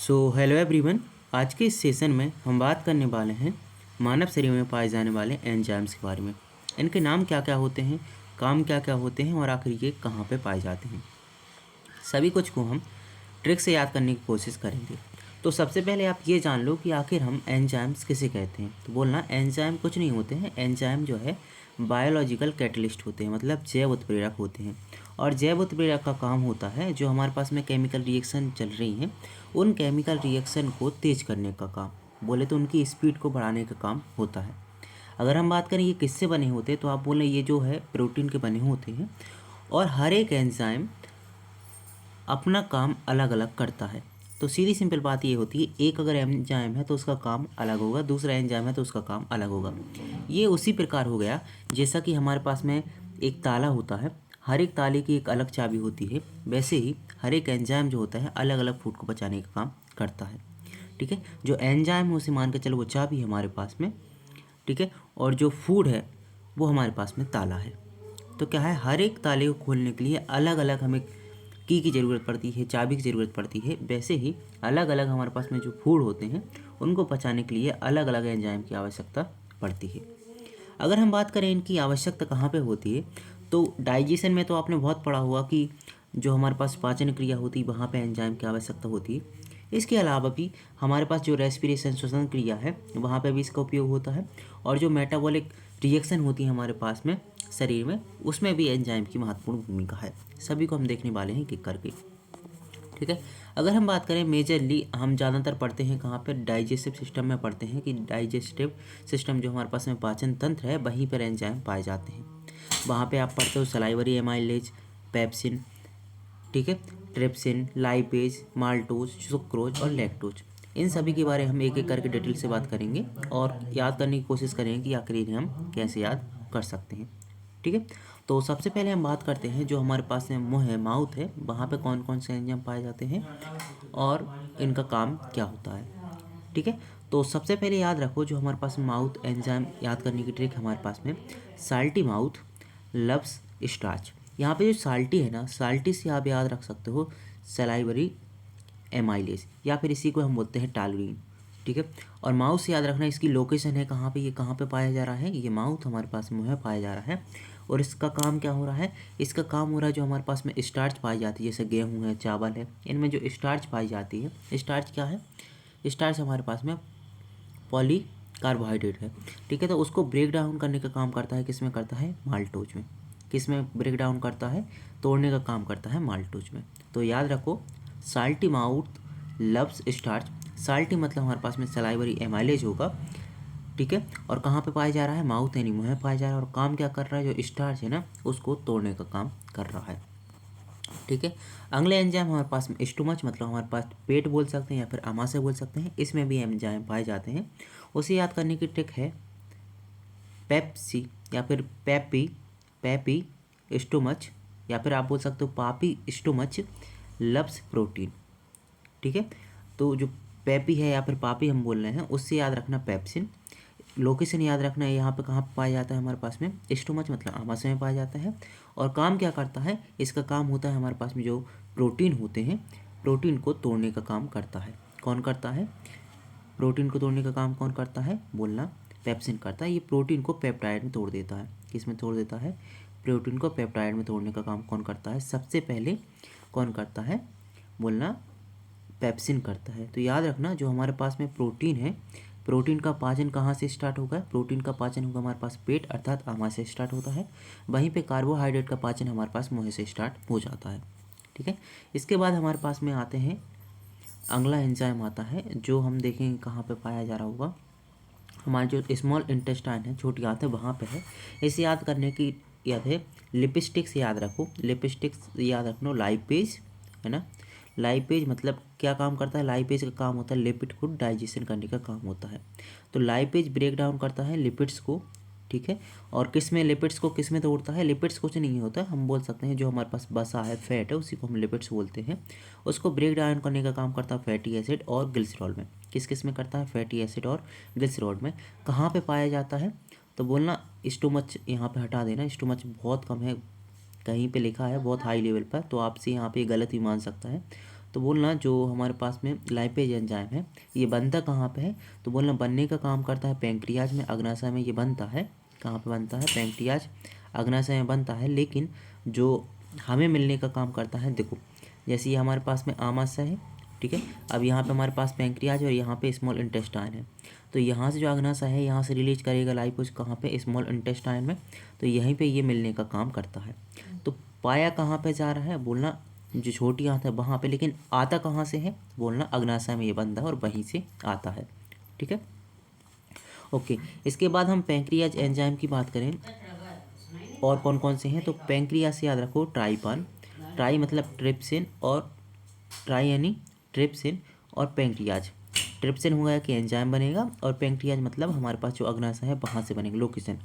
Hello everyone. आज के इस सेशन में हम बात करने वाले हैं मानव शरीर में पाए जाने वाले एंजाइम्स के बारे में। इनके नाम क्या क्या होते हैं, काम क्या क्या होते हैं और आखिर ये कहाँ पे पाए जाते हैं, सभी कुछ को हम ट्रिक से याद करने की कोशिश करेंगे। तो सबसे पहले आप ये जान लो कि आखिर हम एंजाइम्स किसे कहते हैं। तो बोलना एंजाइम कुछ नहीं होते हैं, एंजाइम जो है बायोलॉजिकल कैटलिस्ट होते हैं, मतलब जैव उत्प्रेरक होते हैं। और जैव उत्प्रेरक का काम होता है जो हमारे पास में केमिकल रिएक्शन चल रही हैं उन केमिकल रिएक्शन को तेज करने का काम, बोले तो उनकी स्पीड को बढ़ाने का काम होता है। अगर हम बात करें ये किससे बने होते हैं तो आप बोलें ये जो है प्रोटीन के बने होते हैं। और हर एक एंजाइम अपना काम अलग अलग करता है। तो सीधी सिंपल बात ये होती है, एक अगर एंजाइम है तो उसका काम अलग होगा, दूसरा एंजाइम है तो उसका काम अलग होगा। ये उसी प्रकार हो गया जैसा कि हमारे पास में एक ताला होता है, हर एक ताले की एक अलग चाबी होती है, वैसे ही हर एक एंजाइम जो होता है अलग अलग फूड को बचाने का काम करता है। ठीक है, जो एंजाइम है उसे मान के चलो वो चाबी है हमारे पास में। ठीक है, और जो फूड है वो हमारे पास में ताला है। तो क्या है, हर एक ताले को खोलने के लिए अलग अलग हमें की ज़रूरत पड़ती है, चाबी की ज़रूरत पड़ती है। वैसे ही अलग अलग हमारे पास में जो फूड होते हैं उनको पचाने के लिए अलग अलग एंजाइम की आवश्यकता पड़ती है। अगर हम बात करें इनकी आवश्यकता कहाँ पे होती है तो डाइजेशन में तो आपने बहुत पढ़ा हुआ कि जो हमारे पास पाचन क्रिया होती है वहाँ पे एंजाइम की आवश्यकता होती है। इसके अलावा भी हमारे पास जो रेस्पिरेशन श्वसन क्रिया है वहाँ पे भी इसका उपयोग होता है। और जो मेटाबॉलिक रिएक्शन होती है हमारे पास में शरीर में, उसमें भी एंजाइम की महत्वपूर्ण भूमिका है। सभी को हम देखने वाले हैं कि करके। ठीक है, अगर हम बात करें मेजरली हम ज़्यादातर पढ़ते हैं कहाँ पर, डाइजेस्टिव सिस्टम में पढ़ते हैं कि डाइजेस्टिव सिस्टम जो हमारे पास में पाचन तंत्र है वहीं पर एंजाइम पाए जाते हैं। वहाँ पे आप पढ़ते हो सलाइवरी एमाइलेज, पेप्सिन, ठीक है, ट्रिप्सिन, लाइपेज, माल्टोज, सुक्रोज और लैक्टोज। इन सभी के बारे में हम एक एक करके डिटेल से बात करेंगे और याद करने की कोशिश करेंगे कि आखिर इन्हें हम कैसे याद कर सकते हैं। ठीक है, तो सबसे पहले हम बात करते हैं जो हमारे पास में मुंह है, माउथ है, वहाँ पे कौन कौन से एंजाइम पाए जाते हैं और इनका काम क्या होता है। ठीक है, तो सबसे पहले याद रखो जो हमारे पास माउथ एंजाइम याद करने की ट्रिक हमारे पास में साल्टी माउथ, लव्स स्टार्च। यहाँ पे जो साल्टी है ना, साल्टी से आप याद रख सकते हो सलाइवरी एमाइलेज या फिर इसी को हम बोलते हैं टालुरीन। ठीक है, और माउथ से याद रखना इसकी लोकेशन है कहाँ पे, ये कहाँ पे पाया जा रहा है, ये माउथ हमारे पास मुँह में पाया जा रहा है। और इसका काम क्या हो रहा है, इसका काम हो रहा है जो हमारे पास में स्टार्च पाई जाती है, जैसे गेहूँ है, चावल है, इनमें जो स्टार्च पाई जाती है। स्टार्च क्या है, स्टार्च हमारे पास में पॉली कार्बोहाइड्रेट है। ठीक है, तो उसको ब्रेक डाउन करने का काम करता है, किस में करता है, माल्टोज में। किस में ब्रेक डाउन करता है, तोड़ने का काम करता है माल्टोज में। तो याद रखो salty mouth loves starch. Salty मतलब हमारे पास में सलाइवरी एमाइलेज होगा। ठीक है, और कहाँ पे पाया जा रहा है, माउथ यानी मुँह में पाया जा रहा है। और काम क्या कर रहा है, जो स्टार्च है ना उसको तोड़ने का काम कर रहा है। ठीक है, अगले एंजाइम हमारे पास में स्टोमच, मतलब हमारे पास पेट बोल सकते हैं या फिर आमाशय बोल सकते हैं, इसमें भी एंजाइम पाए जाते हैं। उसे याद करने की ट्रिक है पेप्सी या फिर पेपी, पेपी स्टोमच, या फिर आप बोल सकते हो पापी स्टोमच लव्स प्रोटीन। ठीक है, तो जो पेपी है या फिर पापी हम बोल रहे हैं उससे याद रखना पेप्सिन। लोकेशन याद रखना है यहाँ पे कहाँ पे पाया जाता है हमारे पास में, स्टोमच मतलब आमाशय में पाया जाता है। और काम क्या करता है, इसका काम होता है हमारे पास में जो प्रोटीन होते हैं, प्रोटीन को तोड़ने का काम करता है। कौन करता है, प्रोटीन को तोड़ने का काम कौन करता है, बोलना पेप्सिन करता है। ये प्रोटीन को पेप्टाइड में तोड़ देता है। किस में तोड़ देता है, प्रोटीन को पेप्टाइड में तोड़ने का काम कौन करता है, सबसे पहले कौन करता है, बोलना पेप्सिन करता है। तो याद रखना जो हमारे पास में प्रोटीन है, प्रोटीन का पाचन कहाँ से स्टार्ट होगा, प्रोटीन का पाचन होगा हमारे पास पेट अर्थात आमाशय से स्टार्ट होता है। वहीं पे कार्बोहाइड्रेट का पाचन हमारे पास मुँह से स्टार्ट हो जाता है। ठीक है, इसके बाद हमारे पास में आते हैं अगला एंजाइम आता है जो हम देखेंगे कहाँ पे पाया जा रहा होगा, हमारे जो स्मॉल इंटेस्टाइन है, छोटी आंत है, वहाँ पे है। इसे याद करने की याद है, लिपिस्टिक्स याद रखो, लिपिस्टिक्स याद रखना, लाइपेज है ना। लाइपेज मतलब क्या काम करता है, लाइपेज का काम होता है लिपिड को डाइजेशन करने का काम होता है। तो लाइपेज ब्रेक डाउन करता है लिपिड्स को। ठीक है, और किस में लिपिड्स को किस में तोड़ता है, लिपिड्स कुछ नहीं होता, हम बोल सकते हैं जो हमारे पास बसा है, फैट है, उसी को हम लिपिड्स बोलते हैं। उसको ब्रेक डाउन करने का काम करता है फैटी एसिड और ग्लिसरॉल में। किस किस में करता है, फैटी एसिड और ग्लिसरॉल में। कहाँ पे पाया जाता है, तो बोलना स्टोमच, यहाँ पे हटा देना, स्टोमच बहुत कम है, कहीं पे लिखा है बहुत हाई लेवल पर, तो आपसे यहाँ पे गलत ही मान सकता है। तो बोलना जो हमारे पास में लाइपेज एंजाइम है ये बनता कहाँ पे है, तो बोलना बनने का काम करता है पैंक्रियाज में, अग्नाशय में ये बनता है। कहाँ पे बनता है, पैंक्रियाज अग्नाशय में बनता है। लेकिन जो हमें मिलने का काम करता है, देखो जैसे ये हमारे पास में आमाशय है, ठीक है। अब यहाँ पे हमारे पास पैंक्रियाज और यहाँ पे स्मॉल इंटेस्टाइन है, तो यहाँ से जो अग्नाशय है यहाँ से रिलीज करेगा लाइपोज कहाँ पे, स्मॉल इंटेस्टाइन में, तो यहीं पे ये मिलने का काम करता है। तो पाया कहाँ पे जा रहा है, बोलना जो छोटी आंत है वहाँ पे, लेकिन आता कहाँ से है, बोलना अग्नाशय में ये बनता है और वहीं से आता है, ठीक है। ओके, इसके बाद हम पैंक्रियाज एंजाइम की बात करें और कौन कौन से हैं, तो पैंक्रियाज से याद रखो ट्राइपान, ट्राई मतलब ट्रिप्सिन, और ट्राई यानी ट्रिप्सिन और पैंक्रियाज। ट्रिप्सिन होगा कि एंजाइम बनेगा और पैंक्रियाज मतलब हमारे पास जो अग्नाशय है वहाँ से बनेगा, लोकेशन।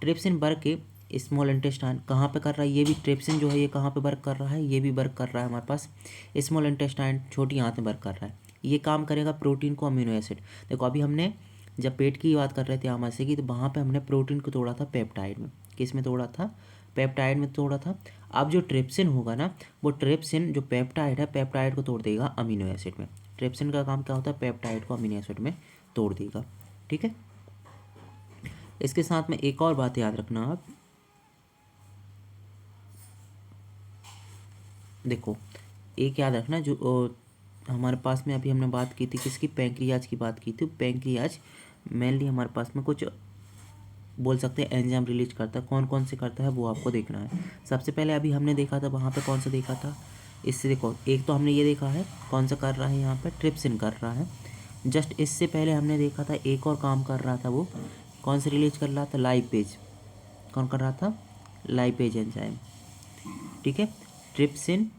ट्रिप्सिन वर्क के स्मॉल इंटेस्टाइन कहाँ पे कर रहा है, ये भी ट्रिप्सिन जो है ये कहाँ पे वर्क कर रहा है, ये भी वर्क कर रहा है हमारे पास स्मॉल इंटेस्टाइन, छोटी आंत में वर्क कर रहा है। ये काम करेगा प्रोटीन को अमीनो एसिड। देखो अभी हमने जब पेट की बात कर रहे थे आमाशय की, तो वहाँ पे हमने प्रोटीन को तोड़ा था पेप्टाइड में। किस में तोड़ा था, पेप्टाइड में तोड़ा था। अब जो ट्रिप्सिन होगा ना, वो ट्रिप्सिन जो पेप्टाइड है, पेप्टाइड को तोड़ देगा अमीनो एसिड में। ट्रिप्सिन का काम क्या होता है, पेप्टाइड को अमीनो एसिड में तोड़ देगा, ठीक है। इसके साथ में एक और बात याद रखना आप, देखो एक याद रखना, जो हमारे पास में अभी हमने बात की थी किसकी, पैंक्रियाज की बात की थी। पैंक्रियाज मेनली हमारे पास में कुछ बोल सकते हैं एंजाइम रिलीज करता है, कौन कौन से करता है वो आपको देखना है। सबसे पहले अभी हमने देखा था वहाँ पे कौन सा देखा था, इससे देखो एक तो हमने ये देखा है कौन सा कर रहा है, यहाँ पे ट्रिप्सिन कर रहा है। जस्ट इससे पहले हमने देखा था एक और काम कर रहा था, वो कौन से रिलीज कर रहा था, लाइपेज। कौन कर रहा था, लाइपेज एंजाइम, ठीक है। ट्रिप्सिन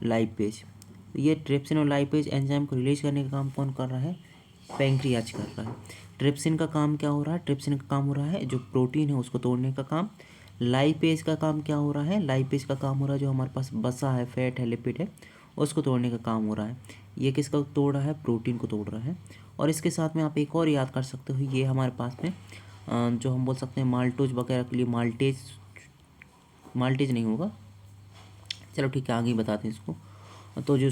लाइपेज, ये ट्रिप्सिन और लाइपेज एंजाइम को रिलीज करने का काम कौन कर रहा है, पैंक्रियाज कर रहा है। ट्रिप्सिन का काम क्या हो रहा है, ट्रिप्सिन का काम हो रहा है जो प्रोटीन है उसको तोड़ने का काम। लाइपेज का काम क्या हो रहा है, लाइपेज का काम हो रहा है जो हमारे पास वसा है, फैट है, लिपिड है, उसको तोड़ने का काम हो रहा है। ये किसका तोड़ रहा है, प्रोटीन को तोड़ रहा है। और इसके साथ में आप एक और याद कर सकते हो, ये हमारे पास में जो हम बोल सकते हैं माल्टोज वगैरह के लिए, माल्टेज, माल्टेज नहीं होगा, चलो ठीक है आगे ही बताते हैं इसको। तो जो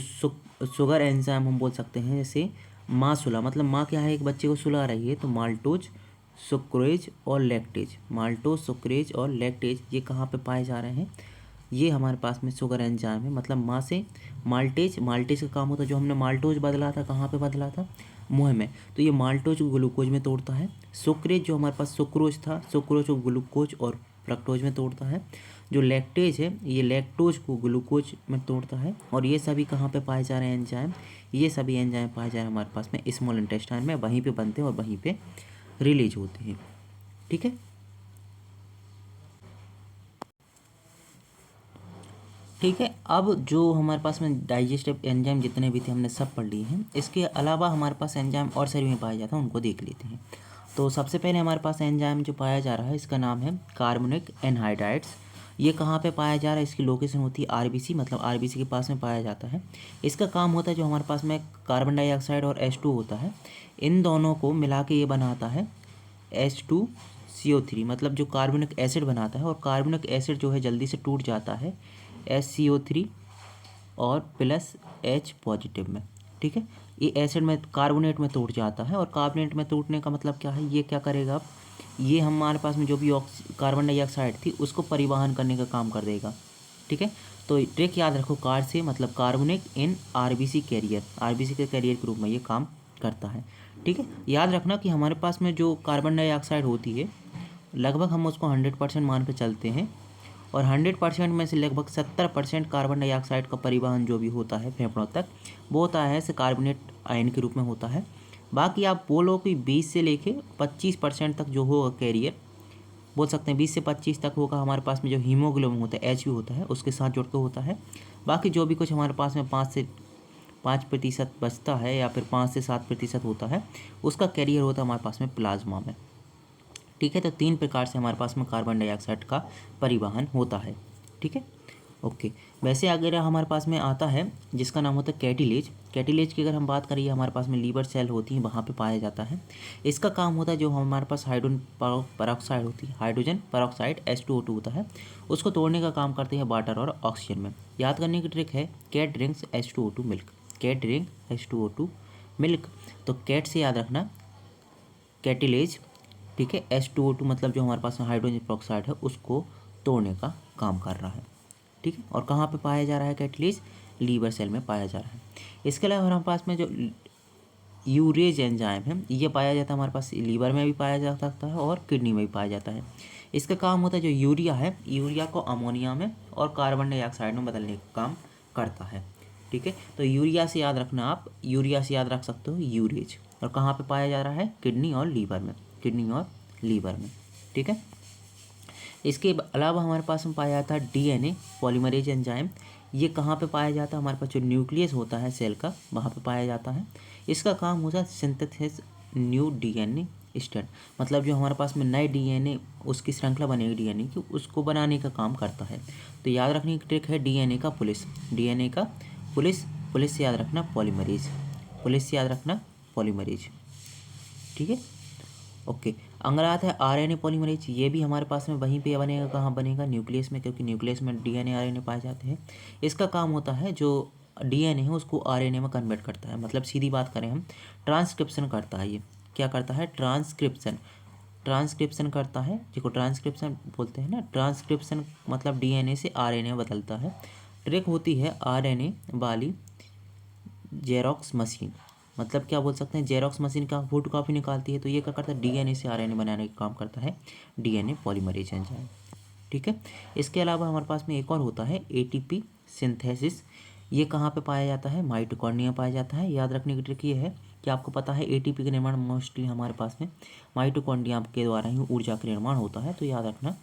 शुगर एंजाइम हम बोल सकते हैं, जैसे माँ सुला, मतलब माँ क्या है, एक बच्चे को सुला रही है, तो माल्टोज, सुक्रेज और लैक्टेज, माल्टोज, सुक्रेज और लैक्टेज ये कहाँ पे पाए जा रहे हैं, ये हमारे पास में शुगर एंजाइम है। मतलब माँ से माल्टेज, माल्टेज का काम होता है, जो हमने माल्टोज बदला था कहाँ पे बदला था, मुँह में, तो ये माल्टोज को ग्लूकोज में तोड़ता है। सुक्रेज जो हमारे पास सुक्रोज था, सुक्रोज को ग्लूकोज और फ्रक्टोज में तोड़ता है। जो लैक्टेज है ये लैक्टोज को ग्लूकोज में तोड़ता है। और ये सभी कहाँ पे पाए जा रहे हैं एंजाइम, ये सभी एंजाइम पाए जा रहे हैं हमारे पास में स्मॉल इंटेस्टाइन में, वहीं पे बनते हैं और वहीं पे रिलीज होते हैं, ठीक है। ठीक है, अब जो हमारे पास में डाइजेस्टिव एंजाइम जितने भी थे हमने सब पढ़ लिए हैं। इसके अलावा हमारे पास एंजाइम और शरीर में पाया जाता है, उनको देख लेते हैं। तो सबसे पहले हमारे पास एंजाइम जो पाया जा रहा है इसका नाम है कार्बोनिक एनहाइड्राइड्स। ये कहाँ पे पाया जा रहा है, इसकी लोकेशन होती है आरबीसी, मतलब आरबीसी के पास में पाया जाता है। इसका काम होता है जो हमारे पास में कार्बन डाइऑक्साइड और H2 होता है, इन दोनों को मिला के ये बनाता है H2CO3, मतलब जो कार्बनिक एसिड बनाता है। और कार्बनिक एसिड जो है जल्दी से टूट जाता है HCO3 और प्लस H पॉजिटिव में, ठीक है। ये एसिड में कार्बोनेट में टूट जाता है, और कार्बोनेट में टूटने का मतलब क्या है, ये क्या करेगा, अब ये हमारे पास में जो भी कार्बन डाइऑक्साइड थी उसको परिवहन करने का काम कर देगा, ठीक है। तो ट्रिक याद रखो, कार से मतलब carbonic in RBC carrier, RBC के कैरियर के रूप में ये काम करता है, ठीक है। याद रखना कि हमारे पास में जो कार्बन डाइऑक्साइड होती है लगभग हम उसको 100% मान के चलते हैं, और 100% में से लगभग 70% कार्बन डाइऑक्साइड का परिवहन जो भी होता है फेफड़ों तक वो होता है से कार्बोनेट आयन के रूप में होता है। बाकी आप बोलो कि 20 से लेके 25% तक जो होगा कैरियर, बोल सकते हैं 20 से 25 तक होगा हमारे पास में जो हीमोग्लोबिन होता है एच भी होता है उसके साथ जुड़ के होता है। बाकी जो भी कुछ हमारे पास में 5% बचता है या फिर 5 से 7% होता है उसका कैरियर होता है हमारे पास में प्लाज्मा में, ठीक है। तो 3 प्रकार से हमारे पास में कार्बन डाइऑक्साइड का परिवहन होता है, ठीक है। ओके। वैसे अगर हमारे पास में आता है जिसका नाम होता है कैटिलेज। कैटिलेज की अगर हम बात करिए, हमारे पास में लीवर सेल होती हैं, वहाँ पे पाया जाता है। इसका काम होता है जो हमारे पास हाइड्रोजन पेरोक्साइड होती है, हाइड्रोजन पेरोक्साइड H2O2 होता है, उसको तोड़ने का काम करती है वाटर और ऑक्सीजन में। याद करने की ट्रिक है, cat drinks H2O2 milk, cat drink H2O2 milk. तो कैट से याद रखना कैटिलेज, ठीक है। H2O2 मतलब जो हमारे पास में हाइड्रोजन पेरोक्साइड है उसको तोड़ने का काम कर रहा है, ठीक है। और कहाँ पे पाया जा रहा है कैटलिस्ट? लीवर सेल में पाया जा रहा है। इसके अलावा हमारे पास में जो यूरेज एंजाइम है, ये पाया जाता है हमारे पास लीवर में भी पाया जा सकता है और किडनी में भी पाया जाता है। इसका काम होता है जो यूरिया है, यूरिया को अमोनिया में और कार्बन डाइऑक्साइड में बदलने का काम करता है, ठीक है। तो यूरिया से याद रखना, आप यूरिया से याद रख सकते हो यूरेज। और कहाँ पे पाया जा रहा है? किडनी और लीवर में, किडनी और लीवर में, ठीक है। इसके अलावा हमारे पास में पाया जाता है डीएनए पॉलीमरेज एंजाइम। ये कहाँ पे पाया जाता है? हमारे पास जो न्यूक्लियस होता है सेल का, वहाँ पे पाया जाता है। इसका काम होता है सिंथेसिस न्यू डीएनए स्ट्रैंड, मतलब जो हमारे पास में नए डीएनए उसकी श्रृंखला बनेगी डीएनए की, उसको बनाने का काम करता है। तो याद रखने की ट्रिक है डीएनए का पुलिस, डीएनए का पुलिस, पुलिस से याद रखना पॉलीमरेज, पुलिस से याद रखना पॉलीमरेज, ठीक है। ओके। अगला आता है आरएनए पॉलीमरेज। ये भी हमारे पास में वहीं पे बनेगा, कहाँ बनेगा? न्यूक्लियस में, क्योंकि न्यूक्लियस में डीएनए आरएनए पाए जाते हैं। इसका काम होता है जो डीएनए है उसको आरएनए में कन्वर्ट करता है, मतलब सीधी बात करें हम, ट्रांसक्रिप्शन करता है। ये क्या करता है? ट्रांसक्रिप्शन, ट्रांसक्रिप्शन करता है, जिसको ट्रांसक्रिप्शन बोलते हैं ना। ट्रांसक्रिप्शन मतलब डीएनए से आरएनए में बदलता है। ट्रिक होती है आरएनए वाली जेरोक्स मशीन, मतलब क्या बोल सकते हैं, जेरोक्स मशीन का फोटो कॉपी निकालती है। तो ये क्या करता है? डीएनए से आरएनए बनाने का काम करता है डीएनए पॉलीमरेज एंजाइम, ठीक है। इसके अलावा हमारे पास में एक और होता है एटीपी सिंथेसिस। ये कहाँ पे पाया जाता है? माइटोकॉन्ड्रिया पाया जाता है। याद रखने की ट्रिक ये है कि आपको पता है एटीपी का निर्माण मोस्टली हमारे पास में माइटोकॉन्ड्रिया के द्वारा ही ऊर्जा का निर्माण होता है। तो याद रखना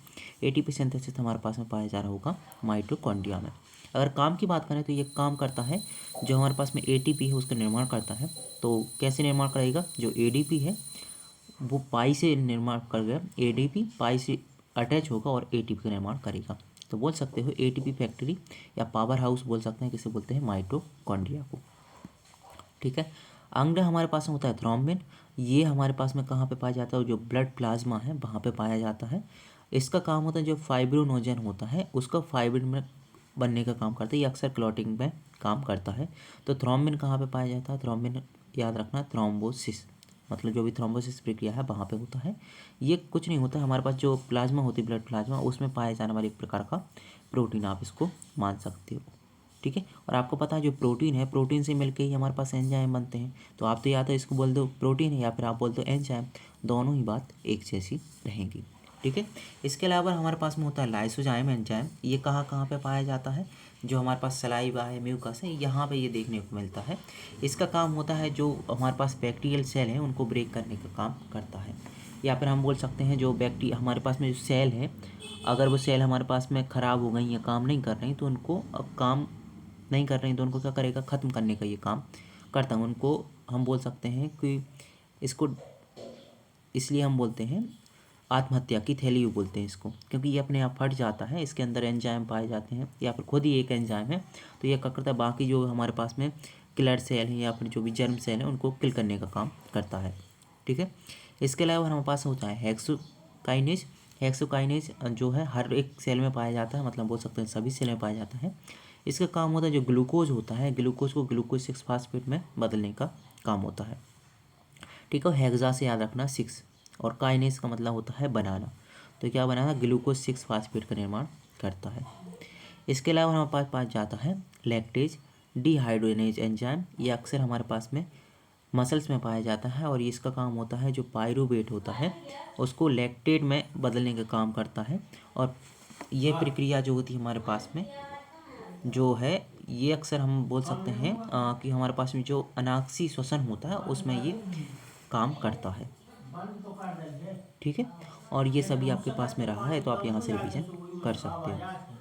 एटीपी सिंथेसिस हमारे पास में पाया जा रहा होगा माइटोकॉन्ड्रिया में। अगर काम की बात करें तो ये काम करता है जो हमारे पास में एटीपी है उसका निर्माण करता है। तो कैसे निर्माण करेगा? जो एडीपी है वो पाई से निर्माण कर गया, एडीपी पाई से अटैच होगा और एटीपी का निर्माण करेगा। तो बोल सकते हो एटीपी फैक्ट्री या पावर हाउस बोल सकते हैं, किसे बोलते हैं? माइटोकॉन्ड्रिया को, ठीक है। अंग हमारे पास में होता है थ्रोम्बिन। ये हमारे पास में कहाँ पे पाया जाता है? जो ब्लड प्लाज्मा है वहाँ पे पाया जाता है। इसका काम होता है जो फाइब्रोनोजन होता है उसका फाइब्रिन में बनने का काम करता है। ये अक्सर क्लॉटिंग में काम करता है। तो थ्रोम्बिन कहाँ पे पाया जाता है? थ्रोम्बिन याद रखना थ्रोम्बोसिस, मतलब जो भी थ्रोम्बोसिस प्रक्रिया है वहाँ पे होता है। ये कुछ नहीं होता है, हमारे पास जो प्लाज्मा होती है ब्लड प्लाज्मा, उसमें पाया जाने वाले एक प्रकार का प्रोटीन आप इसको मान सकते हो, ठीक है। और आपको पता है जो प्रोटीन है, प्रोटीन से मिलके ही हमारे पास एंजाइम बनते हैं। तो आप तो या तो इसको बोल दो प्रोटीन है या फिर आप बोल दो एंजाइम, दोनों ही बात एक जैसी रहेंगी, ठीक है। इसके अलावा हमारे पास में होता है लाइसोजाइम एंजाइम। ये कहाँ कहाँ पे पाया जाता है? जो हमारे पास सलाइवा है, म्यूकस है, यहाँ पे ये देखने को मिलता है। इसका काम होता है जो हमारे पास बैक्टीरियल सेल हैं उनको ब्रेक करने का काम करता है। या फिर हम बोल सकते हैं जो बैक्टीरिया हमारे पास में जो सेल है, अगर वो सेल हमारे पास में ख़राब हो गई या काम नहीं कर रही तो उनको अब काम नहीं कर रही तो उनको क्या करेगा? ख़त्म करने का ये काम करता है। उनको हम बोल सकते हैं कि इसको, इसलिए हम बोलते हैं आत्महत्या की थैली बोलते हैं इसको, क्योंकि ये अपने आप फट जाता है। इसके अंदर एंजाइम पाए जाते हैं या फिर खुद ही एक एंजाइम है। तो ये क्या करता है? बाकी जो हमारे पास में किलर सेल हैं या फिर जो भी जर्म सेल हैं उनको किल करने का काम करता है, ठीक है। इसके अलावा हमारे पास होता है हेक्सोकाइनेज। हेक्सोकाइनेज जो है हर एक सेल में पाया जाता है, मतलब बोल सकते हैं सभी सेल में पाया जाता है। इसका काम होता है जो ग्लूकोज होता है, ग्लूकोज को ग्लूकोज 6 फास्फेट में बदलने का काम होता है, ठीक है। हेक्सा से याद रखना 6, और काइनेस का मतलब होता है बनाना। तो क्या बनाना? ग्लूकोज 6 फास्फेट का निर्माण करता है। इसके अलावा हमारे पास जाता है लैक्टेज डिहाइड्रोजनेज एंजाइम। ये अक्सर हमारे पास में मसल्स में पाया जाता है और इसका काम होता है जो पायरूवेट होता है उसको लैक्टेट में बदलने का काम करता है। और ये प्रक्रिया जो होती है हमारे पास में जो है, ये अक्सर हम बोल सकते हैं कि हमारे पास में जो अनाक्षी श्वसन होता है उसमें ये काम करता है, ठीक है। और ये सभी आपके पास में रहा है तो आप यहाँ से रिवीजन कर सकते हो।